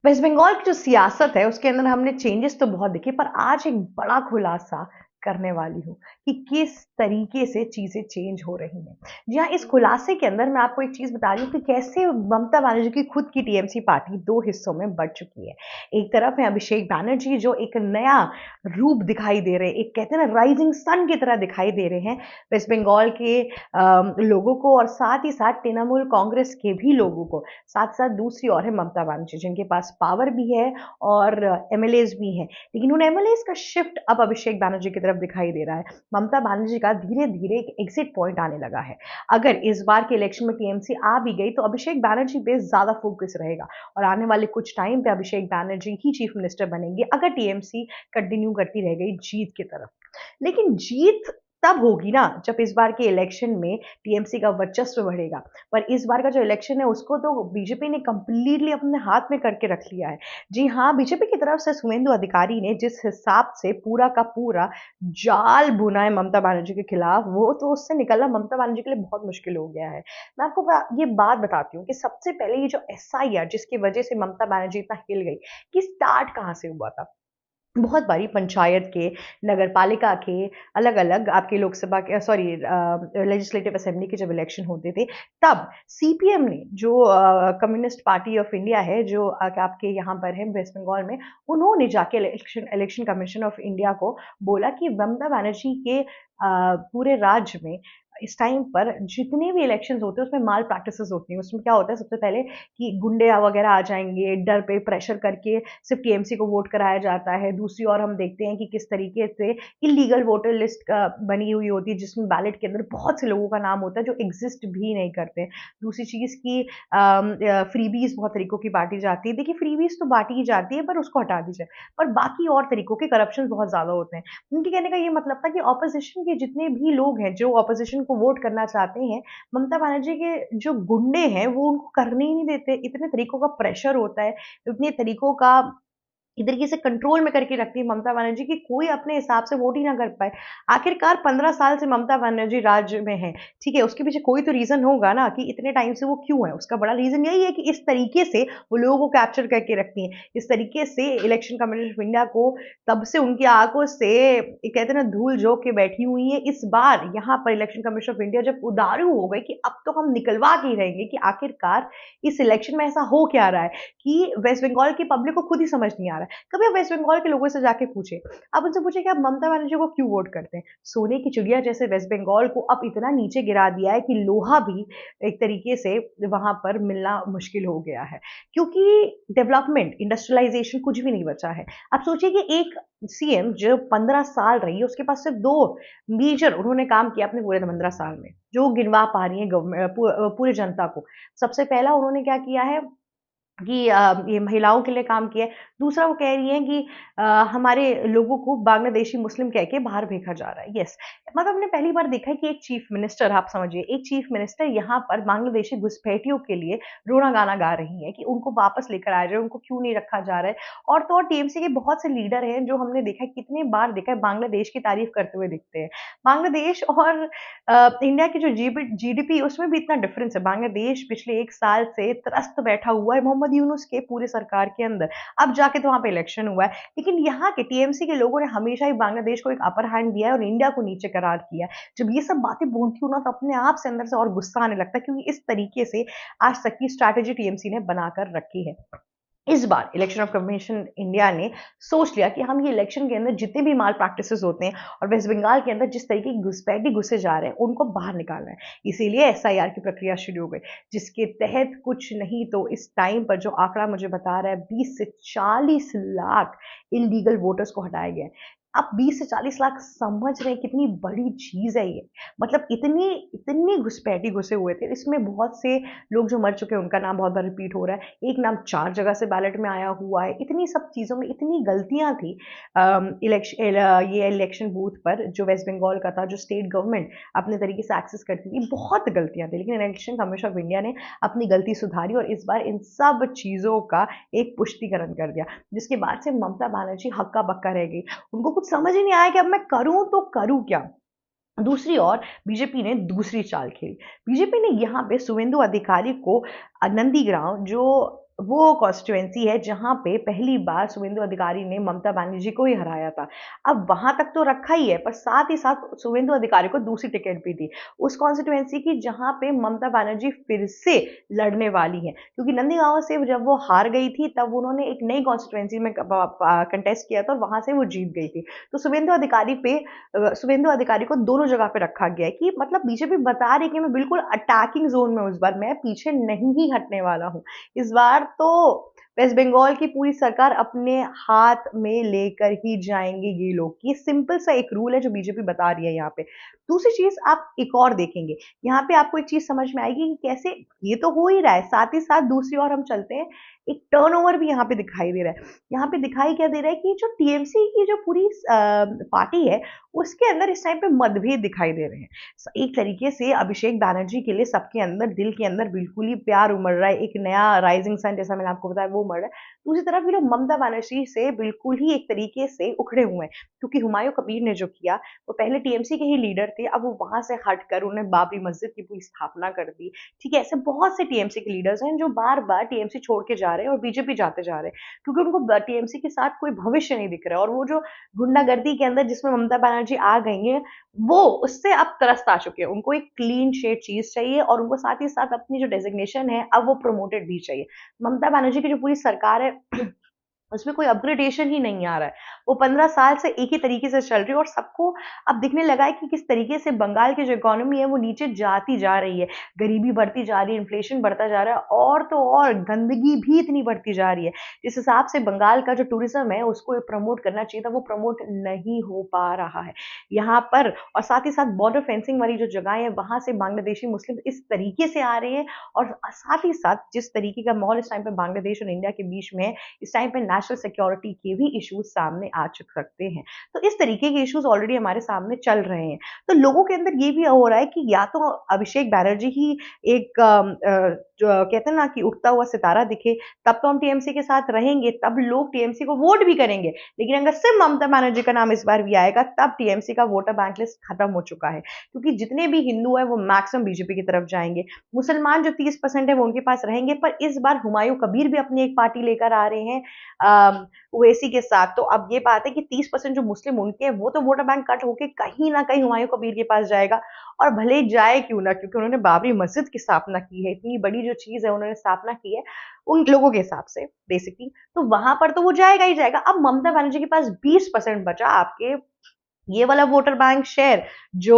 Waste Bengal की जो सियासत है उसके अंदर हमने चेंजेस तो बहुत देखे, पर आज एक बड़ा खुलासा करने वाली हूँ कि किस तरीके से चीजें चेंज हो रही हैं। जी हाँ, इस खुलासे के अंदर मैं आपको एक चीज बता रही हूँ कि कैसे ममता बनर्जी की खुद की टीएमसी पार्टी दो हिस्सों में बढ़ चुकी है। एक तरफ है अभिषेक बैनर्जी जो एक नया रूप दिखाई दे रहे हैं, एक कहते हैं ना राइजिंग सन की तरह दिखाई दे रहे हैं वेस्ट बंगाल के लोगों को, और साथ ही साथ तृणमूल कांग्रेस के भी लोगों को। साथ साथ दूसरी ओर है ममता बनर्जी जिनके पास पावर भी है और एमएलएज भी हैं, लेकिन उन एमएलएज का शिफ्ट अब अभिषेक बैनर्जी की तरफ दिखाई दे रहा है। ममता बनर्जी का धीरे धीरे एक एग्जिट पॉइंट आने लगा है। अगर इस बार के इलेक्शन में टीएमसी आ भी गई तो अभिषेक बैनर्जी पे ज्यादा फोकस रहेगा, और आने वाले कुछ टाइम पे अभिषेक बैनर्जी ही चीफ मिनिस्टर बनेंगे अगर टीएमसी कंटिन्यू करती रह गई जीत की तरफ। लेकिन जीत तब होगी ना जब इस बार के इलेक्शन में टीएमसी का वर्चस्व बढ़ेगा। पर इस बार का जो इलेक्शन है उसको तो बीजेपी ने कंप्लीटली अपने हाथ में करके रख लिया है। जी हाँ, बीजेपी की तरफ से शुवेंदु अधिकारी ने जिस हिसाब से पूरा का पूरा जाल बुना है ममता बनर्जी के खिलाफ, वो तो उससे निकलना ममता बनर्जी के लिए बहुत मुश्किल हो गया है। मैं आपको ये बात बताती हूँ कि सबसे पहले ये जो एसआईआर जिसकी वजह से ममता बनर्जी इतना हिल गई, कि स्टार्ट कहाँ से हुआ था। बहुत बारी पंचायत के, नगरपालिका के, अलग-अलग आपके लोकसभा के, सॉरी, लेजिस्लेटिव असेंबली के जब इलेक्शन होते थे, तब सीपीएम ने जो कम्युनिस्ट पार्टी ऑफ इंडिया है जो आपके यहाँ पर है वेस्ट बंगाल में, उन्होंने जाके election election commission of India को बोला कि ममता बनर्जी के पूरे राज्य में इस टाइम पर जितने भी इलेक्शंस होते हैं उसमें माल प्रैक्टिसेस होती हैं। उसमें क्या होता है सबसे पहले कि गुंडे वगैरह आ जाएंगे, डर पे प्रेशर करके सिर्फ टीएमसी को वोट कराया जाता है। दूसरी ओर हम देखते हैं कि किस तरीके से इलीगल वोटर लिस्ट बनी हुई होती है जिसमें बैलेट के अंदर बहुत से लोगों का नाम होता है जो एग्जिस्ट भी नहीं करते। दूसरी चीज की फ्रीबीज बहुत तरीकों की बांटी जाती है। देखिए, फ्रीबीज तो बांटी ही जाती है पर उसको हटा दीजिए, पर बाकी और तरीकों के करप्शन बहुत ज्यादा होते हैं। उनके कहने का ये मतलब था कि ऑपोजिशन के जितने भी लोग हैं जो ऑपोजिशन को वोट करना चाहते हैं, ममता बनर्जी के जो गुंडे हैं वो उनको करने ही नहीं देते। इतने तरीकों का प्रेशर होता है, इतने तरीकों का एक तरीके से कंट्रोल में करके रखती है ममता बनर्जी कि कोई अपने हिसाब से वोट ही ना कर पाए। आखिरकार 15 साल से ममता बनर्जी राज्य में है, ठीक है, उसके पीछे कोई तो रीजन होगा ना कि इतने टाइम से वो क्यों है। उसका बड़ा रीजन यही है कि इस तरीके से वो लोगों को कैप्चर करके रखती हैं, इस तरीके से इलेक्शन कमीशन ऑफ इंडिया को तब से उनकी आंखों से कहते हैं ना धूल झोंक के बैठी हुई है। इस बार यहाँ पर इलेक्शन कमीशन ऑफ इंडिया जब उदारू हो गए कि अब तो हम निकलवा के ही रहेंगे कि आखिरकार इस इलेक्शन में ऐसा हो क्या रहा है, कि वेस्ट बंगाल की पब्लिक को खुद ही समझ नहीं आ रहा है। कभी आप वेस्ट बंगाल के लोगों से जाके पूछे, आप उनसे पूछे कि आप ममता बनर्जी को क्यों वोट करते हैं। सोने की चिड़िया जैसे वेस्ट बंगाल को अब इतना नीचे गिरा दिया है कि लोहा भी एक तरीके से वहां पर मिलना मुश्किल हो गया है, क्योंकि डेवलपमेंट, इंडस्ट्रियलाइजेशन कुछ भी नहीं बचा है। आप सोचिए कि एक सीएम जो 15 साल रही है उसके पास सिर्फ दो मेजर उन्होंने काम किया अपने पूरे 15 साल में, जो गिनवा पा रही है गवर्नमेंट पूरे जनता को। सबसे पहला उन्होंने क्या किया है कि ये महिलाओं के लिए काम किया है। दूसरा वो कह रही हैं कि हमारे लोगों को बांग्लादेशी मुस्लिम कह के बाहर भेजा जा रहा है। यस, मतलब हमने पहली बार देखा है कि एक चीफ मिनिस्टर, आप समझिए एक चीफ मिनिस्टर यहाँ पर बांग्लादेशी घुसपैठियों के लिए रोना गाना गा रही है कि उनको वापस लेकर आया जाए, उनको क्यों नहीं रखा जा रहा है। और तो और टीएमसी के बहुत से लीडर हैं जो हमने देखा है, कितने बार देखा है, बांग्लादेश की तारीफ करते हुए दिखते हैं। बांग्लादेश और इंडिया की जो जीडीपी उसमें भी इतना डिफरेंस है। बांग्लादेश पिछले 1 साल से त्रस्त बैठा हुआ है मोहम्मद यूनुस के पूरे सरकार के अंदर। अब जाके तो वहां पे इलेक्शन हुआ है, लेकिन यहाँ के टीएमसी के लोगों ने हमेशा ही बांग्लादेश को एक अपर हैंड दिया है और इंडिया को नीचे करार किया है। जब ये सब बातें बोलती हूँ ना तो अपने आप से अंदर से और गुस्सा आने लगता है, क्योंकि इस तरीके से आज तक की स्ट्रैटेजी टीएमसी ने बनाकर रखी है। इस बार इलेक्शन ऑफ कमीशन इंडिया ने सोच लिया कि हम ये इलेक्शन के अंदर जितने भी माल प्रैक्टिसेस होते हैं और वेस्ट बंगाल के अंदर जिस तरीके की घुसपैठी घुसे जा रहे हैं उनको बाहर निकालना है। इसीलिए एसआईआर की प्रक्रिया शुरू हो गई, जिसके तहत कुछ नहीं तो इस टाइम पर जो आंकड़ा मुझे बता रहा है 20 से 40 लाख इलीगल वोटर्स को हटाया गया है। आप 20 से 40 लाख समझ रहे हैं कितनी बड़ी चीज है ये। मतलब इतनी इतनी घुसपैठी घुसे हुए थे, इसमें बहुत से लोग जो मर चुके हैं उनका नाम बहुत बार रिपीट हो रहा है, एक नाम 4 जगह से बैलेट में आया हुआ है। इतनी सब चीज़ों में इतनी गलतियां थी ये इलेक्शन बूथ पर जो वेस्ट बंगाल का था, जो स्टेट गवर्नमेंट अपने तरीके से एक्सेस करती थी, बहुत गलतियां थी। लेकिन इलेक्शन कमीशन ऑफ इंडिया ने अपनी गलती सुधारी और इस बार इन सब चीज़ों का एक पुष्टिकरण कर दिया, जिसके बाद से ममता बनर्जी हक्का बक्का रह गई। उनको कुछ समझ ही नहीं आया कि अब मैं करूं तो करूं क्या। दूसरी ओर बीजेपी ने दूसरी चाल खेली। बीजेपी ने यहाँ पे शुवेंदु अधिकारी को नंदीग्राम जो वो कॉन्स्टिट्यूएंसी है जहाँ पे पहली बार शुभेंदु अधिकारी ने ममता बनर्जी को ही हराया था। अब वहाँ तक तो रखा ही है, पर साथ ही साथ शुभेंदु अधिकारी को दूसरी टिकट भी दी। उस कॉन्स्टिट्यूएंसी की जहाँ पे ममता बनर्जी फिर से लड़ने वाली हैं। क्योंकि नंदीगांव से जब वो हार गई थी तब उन्होंने एक नई कॉन्स्टिट्यूएंसी में कंटेस्ट किया था और वहाँ से वो जीत गई थी। तो शुभेंदु अधिकारी को दोनों जगह पे रखा गया है कि मतलब बीजेपी बता रही है कि मैं बिल्कुल अटैकिंग ज़ोन में हूँ इस बार, मैं पीछे नहीं ही हटने वाला हूँ। इस बार तो वेस्ट बंगाल की पूरी सरकार अपने हाथ में लेकर ही जाएंगे ये लोग। ये सिंपल सा एक रूल है जो बीजेपी बता रही है यहाँ पे। दूसरी चीज आप एक और देखेंगे, यहाँ पे आपको एक चीज समझ में आएगी कि कैसे ये तो हो ही रहा है, साथ ही साथ दूसरी ओर हम चलते हैं, एक टर्नओवर भी यहाँ पे दिखाई दे रहा है। यहाँ पे दिखाई क्या दे रहा है कि जो टीएमसी की जो पूरी पार्टी है उसके अंदर इस टाइम पे मतभेद दिखाई दे रहे हैं। एक तरीके से अभिषेक बैनर्जी के लिए सबके अंदर, दिल के अंदर बिल्कुल ही प्यार उमड़ रहा है, एक नया राइजिंग सन जैसा मैंने आपको बताया वो उमड़ रहा है। दूसरी तरफ ये लोग ममता बनर्जी से बिल्कुल ही एक तरीके से उखड़े हुए हैं, क्योंकि हुमायूं कबीर ने जो किया, वो पहले टीएमसी के ही लीडर थे, अब वो वहां से हटकर उन्होंने बाबरी मस्जिद की पूरी स्थापना कर दी। ठीक है, ऐसे बहुत से टीएमसी के लीडर्स हैं जो बार बार टीएमसी छोड़ के जा रहे हैं और बीजेपी जाते जा रहे हैं, क्योंकि उनको टीएमसी के साथ कोई भविष्य नहीं दिख रहा है। और वो जो गुंडागर्दी के अंदर जिसमें ममता बनर्जी आ गई है, वो उससे अब त्रस्त आ चुके हैं। उनको एक क्लीन शेड चीज चाहिए और उनको साथ ही साथ अपनी जो डेजिग्नेशन है अब वो प्रमोटेड भी चाहिए। ममता बनर्जी की जो पूरी सरकार है उसमें कोई अपग्रेडेशन ही नहीं आ रहा है। वो 15 साल से एक ही तरीके से चल रही है और सबको अब दिखने लगा है कि किस तरीके से बंगाल की जो इकोनॉमी है वो नीचे जाती जा रही है। गरीबी बढ़ती जा रही है, इन्फ्लेशन बढ़ता जा रहा है और तो और गंदगी भी इतनी बढ़ती जा रही है। जिस हिसाब से बंगाल का जो टूरिज्म है उसको प्रमोट करना चाहिए था, वो प्रमोट नहीं हो पा रहा है यहाँ पर। और साथ ही साथ बॉर्डर फेंसिंग वाली जो जगह है वहां से बांग्लादेशी मुस्लिम इस तरीके से आ रहे हैं, और साथ ही साथ जिस तरीके का माहौल इस टाइम पे बांग्लादेश और इंडिया के बीच में है, इस टाइम पे नेशनल सिक्योरिटी के भी इश्यूज सामने आ सकते हैं। तो इस तरीके के इश्यूज ऑलरेडी हमारे सामने चल रहे हैं। तो लोगों के अंदर ये भी हो रहा है कि या तो अभिषेक बैनर्जी ही एक जो कहते हैं ना कि उगता हुआ सितारा दिखे, तब तो हम टीएमसी के साथ रहेंगे, तब लोग टीएमसी को वोट भी करेंगे। लेकिन अगर सिर्फ ममता बनर्जी का नाम इस बार भी आएगा तब टीएमसी का वोटर बैंक लिस्ट खत्म हो चुका है, क्योंकि जितने भी हिंदू है वो मैक्सिमम बीजेपी की तरफ जाएंगे। मुसलमान जो 30% है वो उनके पास रहेंगे, पर इस बार हुमायूं कबीर भी अपनी एक पार्टी लेकर आ रहे हैं ओवैसी के साथ। तो अब ये बात है कि 30% जो मुस्लिम उनके हैं वो तो वोटर बैंक कट होके कहीं ना कहीं हुमायूं कबीर के पास जाएगा। और भले ही जाए क्यों ना, क्योंकि उन्होंने बाबरी मस्जिद की स्थापना की है, इतनी बड़ी जो चीज है उन्होंने स्थापना की है उन लोगों के हिसाब से बेसिकली, तो वहां पर तो वो जाएगा ही जाएगा। अब ममता बनर्जी के पास 20% बचा, आपके ये वाला वोटर बैंक शेयर जो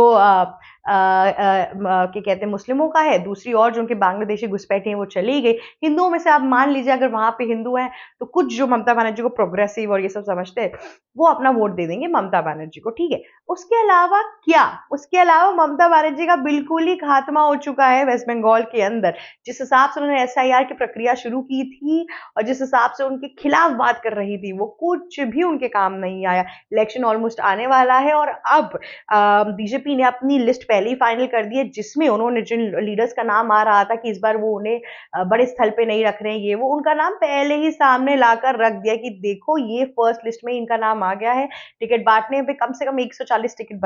क्या कहते हैं मुस्लिमों का है, दूसरी ओर जो उनके बांग्लादेशी घुसपैठे हैं वो चली गई। हिंदुओं में से आप मान लीजिए अगर वहां पे हिंदू हैं तो कुछ जो ममता बनर्जी को प्रोग्रेसिव और ये सब समझते हैं वो अपना वोट दे देंगे ममता बनर्जी को, ठीक है। उसके अलावा क्या, उसके अलावा ममता बनर्जी का बिल्कुल ही खात्मा हो चुका है वेस्ट बंगाल के अंदर। जिस हिसाब से उन्होंने एसआईआर की प्रक्रिया शुरू की थी और जिस हिसाब से उनके खिलाफ बात कर रही थी, वो कुछ भी उनके काम नहीं आया। इलेक्शन ऑलमोस्ट आने वाला है और अब बीजेपी ने अपनी लिस्ट पहले ही फाइनल कर दी है, जिसमें उन्होंने जिन लीडर्स का नाम आ रहा था कि इस बार वो उन्हें बड़े स्थल पे नहीं रख रहे हैं, ये वो उनका नाम पहले ही सामने लाकर रख दिया कि देखो ये फर्स्ट लिस्ट में इनका नाम आ गया है। टिकट बांटने पे कम से कम 140 टिकट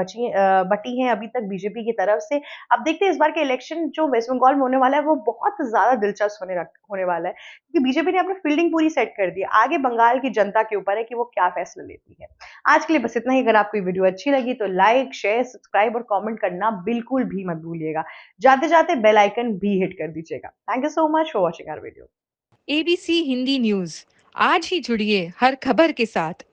बटी हैं अभी तक बीजेपी की तरफ से। अब देखते हैं इस बार के इलेक्शन जो वेस्ट बंगाल में होने वाला है वो बहुत ज्यादा दिलचस्प होने वाला है, क्योंकि बीजेपी ने अपनी फील्डिंग पूरी सेट कर दी है। आगे बंगाल की जनता के ऊपर है कि वो क्या फैसला लेती है। आज के लिए बस इतना ही। अगर आपको ये वीडियो अच्छी लगी तो लाइक, शेयर, सब्सक्राइब और कमेंट करना बिल्कुल भी मत भूलिएगा। जाते जाते बेल आइकन भी हिट कर दीजिएगा। Thank you so much for watching our video. ABC Hindi news, आज ही जुड़िए हर खबर के साथ।